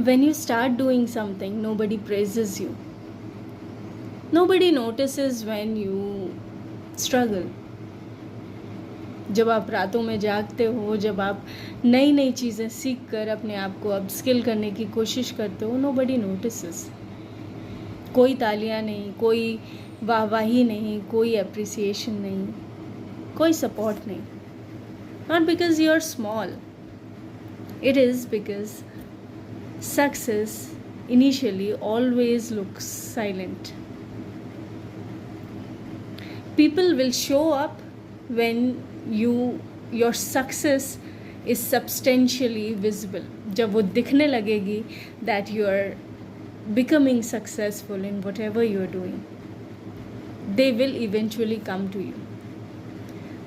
When you start doing something, nobody praises you. Nobody notices when you struggle. जब आप रातों में जागते हो, जब आप नई नई चीज़ें सीख कर अपने आप को अपस्किल करने की कोशिश करते हो, nobody notices. कोई तालियां नहीं, कोई वाहवाही नहीं, कोई अप्रिसिएशन नहीं, कोई सपोर्ट नहीं. Not because you are small. It is because success initially always looks silent. People will show up when your success is substantially visible. जब वो दिखने लगेगी that you are becoming successful in whatever you are doing, they will eventually come to you.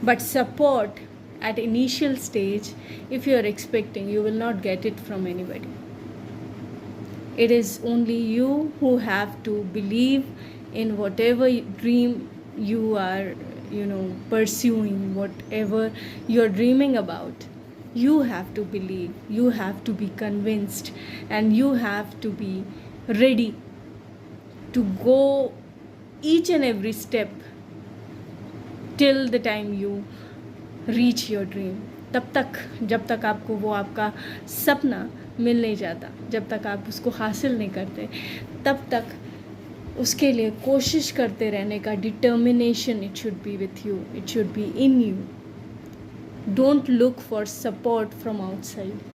But support at initial stage, if you are expecting, you will not get it from anybody. It is only you who have to believe in whatever dream you are pursuing, whatever you're dreaming about. You have to believe, you have to be convinced, and you have to be ready to go each and every step till the time you reach your dream. तब तक, जब तक आपको वो आपका सपना मिल नहीं जाता, जब तक आप उसको हासिल नहीं करते, तब तक उसके लिए कोशिश करते रहने का determination, it should be with you, it should be in you. Don't look for support from outside.